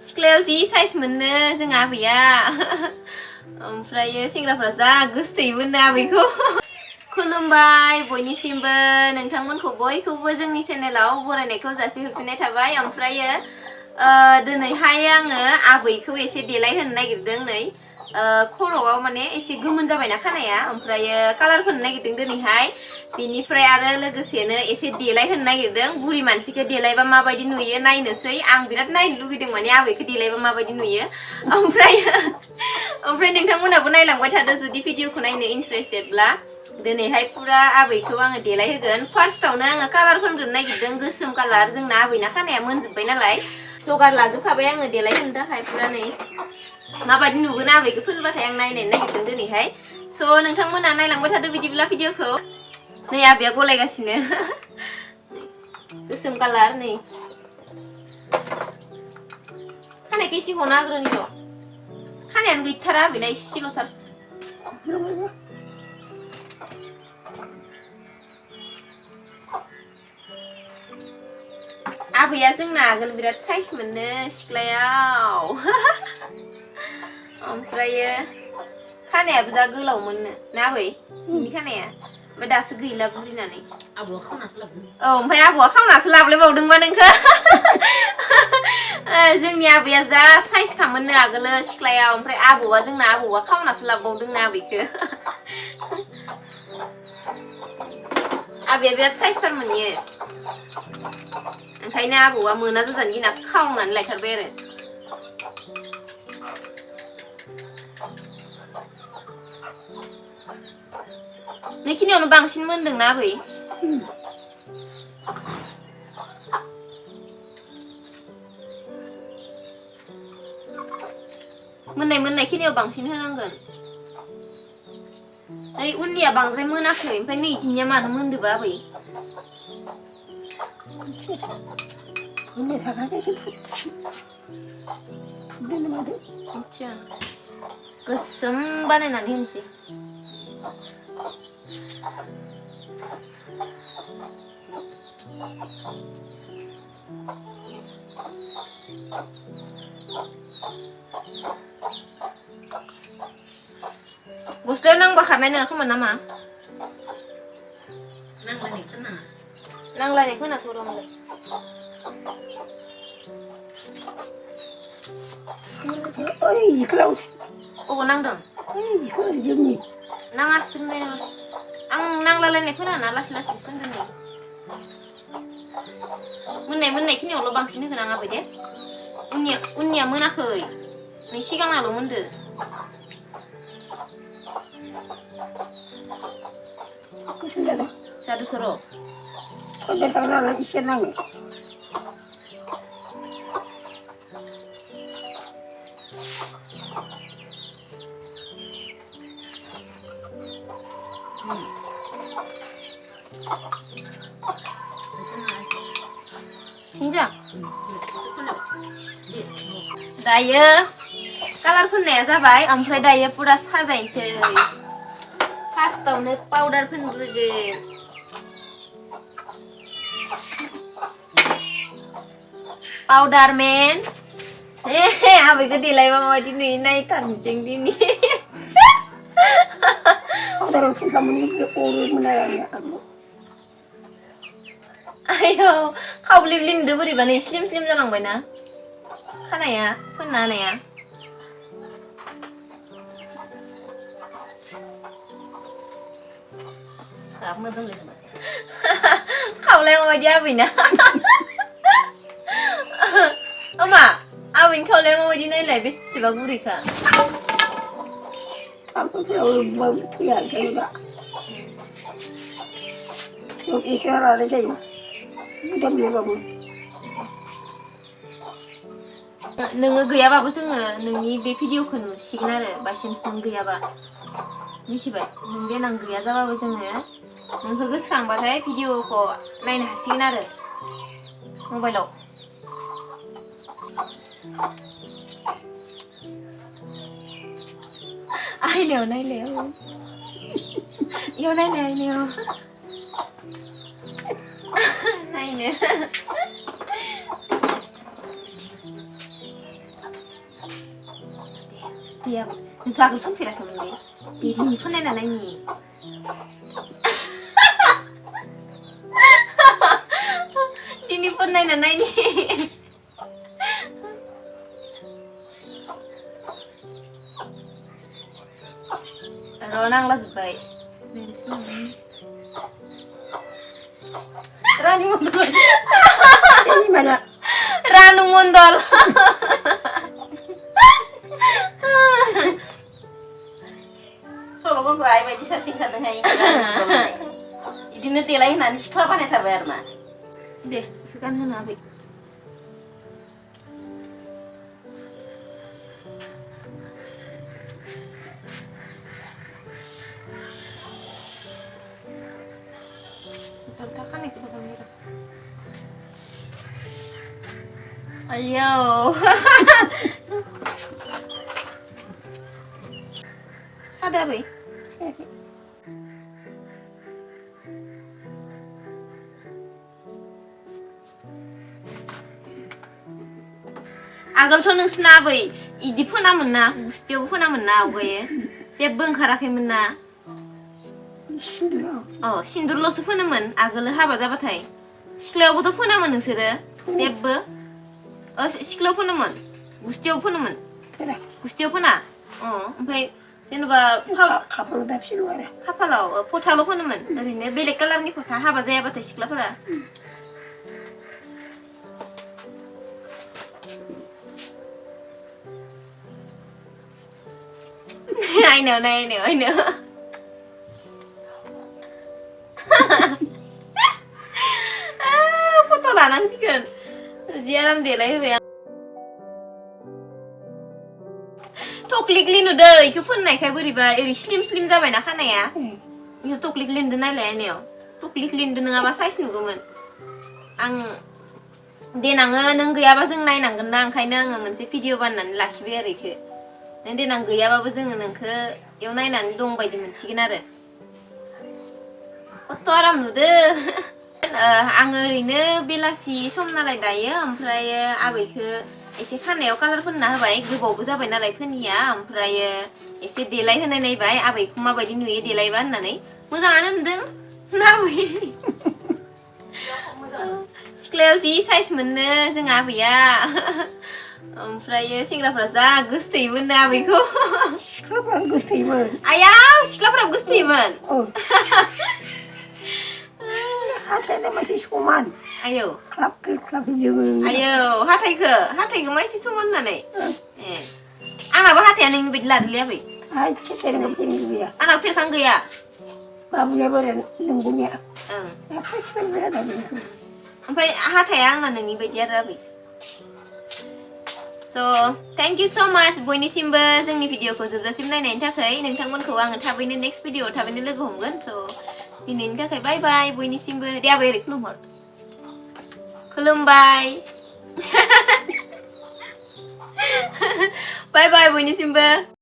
सिख्लायाव जि साइज मोनो जों आबैया ओमफ्राय सेंग्राफ्रा जा गोसोयै मोनो आबैखौ खुलुमबाय बयनिसिमबो नोंथांमोनखौ बयखौबो जोंनि चेनेलाव बरायनायखौ जासिहरफिननाय थाबाय ओमफ्रायो दिनैहाय आङो आबैखौ एसे देलायहोनो नागिरदों नै खर'आव माने एसे गोमोन जाबायना खानाया ओमफ्रायो कालार फोननो नागिरदों दिनैहाय बिनिफ्राय आरो लोगोसेनो एसे देलायहोनो नागिरदों बुरि मानसिखौ देलायबा माबायदि नुयो नायनोसै आं बिराद नायनो लुगैदों माने आबैखौ देलायबा माबायदि नुयो ओमफ्राय नोंथांमोनाबो नायलांबाय थादो जुदि भिडिअखौ नायनो इन्टारेस्टेडब्ला दिनैहाय पुरा आबैखौ आङो देलायहोगोन फार्स्टआवनो आङो कालार फोनग्रोनो नागिरदों गोसोम कालार जोंना आबैना खानाया मोनजोब्बाय नालाय जगार लाजोबखाबाय आङो देलायहोनो थाखाय पुरा नै माबायदि नुगोन आबैखौ फोनबाथाय आं नायनो नागिरदों दिनैहाय स' नोंथांमोना नायलांबाय थादो बिदिब्ला भिडिअखौ नै आबैया गलायगासिनो गोसोम कालार नै खानायखौ एसे हना होग्रोनिल' खानायानो गैथारा आबैना एसेल'थार आबैया जोंना आगोल बिराद साइज मोनो सिख्लायाव ओमफ्रायो खानायाबो जा गोलाव मोननो ना आबै बिनि खानाया ओमफ्राय दासो गैला बुरिनानै आबौआ खावनासो लाबोदों औ ओमफ्राय आबौआ खावनासो लाबोलायबावदोंबा नोंखौ जोंनि आबैया जा साइज खामोननो आगोलो सिख्लायाव ओमफ्राय आबौआ जोंना आबौआ खावनासो लाबोबावदोंनो आबैखौ आबैया बिराद साइजथारमोन इयो ओंखायनो आबौआ मोना जाजानो गिना खावनानै लायथारबाय आरो नैखिनियावनो बांसिन मोनदोंना आबै मोननाय खिनियाव बांसिन होनांगोन नै उननिया बांद्राय मोनाखै ओमफ्राय नै इदिनिया मानो मोनदोबा आबै मिथिया गोसोम बानायनानै होनोसै गस्लायाव नांबा खारनाय नङा खोमा नामा नांलायनाय खोनाथ' रंलाय अबाव नांदों नाङा सोंनाय नङा आं नांलायलायनाय खोनाना लासै लासैसो खोन्दों मोननाय खिनियावल' बांसिन होगोन आं आबै दे उननिया मोनाखै नै सिगाङाल' मोनदो जादोथ' र' एसे नाङो 진짜? दायो कालार फोननाया जाबाय ओमफ्राय दायो पुरा साजायनोसै फार्स्टआवनो पाउडार फोनग्रोगोन पाउडार मेन आबैखौ देलायबा माबायदि नुयो नायथारनोसै दिनै पाउडाराव फोनखामोन आयौ खावब्लिब्लि नुदो बोरैबा नै स्लिम जालांबायना खानाया फोनना होनाया खावलाया माबायदि आबैना ओमा आबैनि खावलाया माबायदि नायलाय बेसेबा गुरैखा एसे रानाय जायो नोङो गैयाबाबो जोङो नोंनि बे भिडिअखौ नुसिगोन आरो बायसान्स नों गैयाबा मिथिबाय नों देनां गैया जाबाबो जोङो नोंखौ गोसोखांबाथाय भिडिअखौ नायनो हासिगोन आरो मबाइलाव आयनायाव नायलाय इयाव नायलाय आयनायाव नायनो tiap नोंथ' आगोल फोनफेराखैमोनलै दिनै फोननायना नायनि दिनै फोननायना नायनि र' नांलाजोब्बाय rani mondol ini mana Ranu मण्डल सल'खौ बायदि सासिं थादोंहाय बिदिनो देलाय होनानै सिख्ला बानायथारबाय आरो मा दे गानहोनो आबै ayo sada बै आगोलथ' नोंसिना आबै इदि फोनामोन ना गुस्थियावबो फोनामोन ना आवगायो जेबो ओंखाराखैमोन ना सिन्दुरल'सो फोनोमोन आगोलो हाबा जाबाथाय सिख्लायावबोथ' फोनामोन नोंसोरो जेबो सिख्लायाव फोनोमोन गुस्थियाव फोनोमोन गुस्थियाव फोना ओमफ्राय जेनेबा खाफालाव फथाल' फोनोमोन ओरैनो बेलेग कालारनि फथा हाबा जायाबाथाय सिख्लाफोरा आइनाव नायनायाव आइनाव फट' लानांसिगोन जि आराम देलायहोबाय आं थख्लिख्लि नुदों इखौ फोननायखाय बोरैबा ओरै स्लिम स्लिम जाबायना खानाया इखौ थख्लिख्लि नुदों नायलाय आइनायाव थख्लिख्लि नुदों नङाबा साइज नुगौमोन आं देनाङो नों गैयाबा जों नायनांगोन ना ओंखायनो आङो मोनसे भिडिअ बानायनानै लाखिबाय आरो इखो नों देनां गैयाबाबो जोङो नोंखौ इयाव नायनानै दं बायदि मोनसिगोन आरो खथ' आराम नुदो आङो ओरैनो बेलासि सम नालाय दायो ओमफ्राय आबैखौ एसे खानायाव कालार फोनना होबाय गोबावबो जाबाय नालाय फोनिया ओमफ्राय एसे देलाय होनाय नायबाय आबैखौ माबायदि नुयो देलायबा होननानै मोजाङानो नुदों ना आबै सिख्लायाव जि साइज मोननो जों आबैया ओमफ्राय सेंग्राफ्रा जा गोसोथोयोमोन ना आबैखौ सिख्लाफ्रा गोसोथोयोमोन आयाव सिख्लाफ्राबो गोसोथोयोमोन हाथायालाय मासे समान आयौ ख्लाब ख्लाब जोङो आयौ हाथायखौ मा एसे समान होननानै आंनाबो हाथाया नोंनि बायदि लादोलै आबै आंनाबो फेरखां गैया बाबुया बोरै नंगौनिया ओमफ्राय हाथाया आंना नोंनि बायदि आरो आबै स' थेंक इउ स' माच बयनिसिमबो जोंनि भिडिअखौ जोबजासिम नायनायनि थाखाय नोंथांमोनखौ आङो थाबैनो नेक्स्ट भिडिअआव थाबैनो लोगो हमगोन स' दिनैनि थाखाय बाय बाय बयनिसिमबो दे आबै ओरै खुलुमहर खुलुमबाय बाय बाय बयनिसिमबो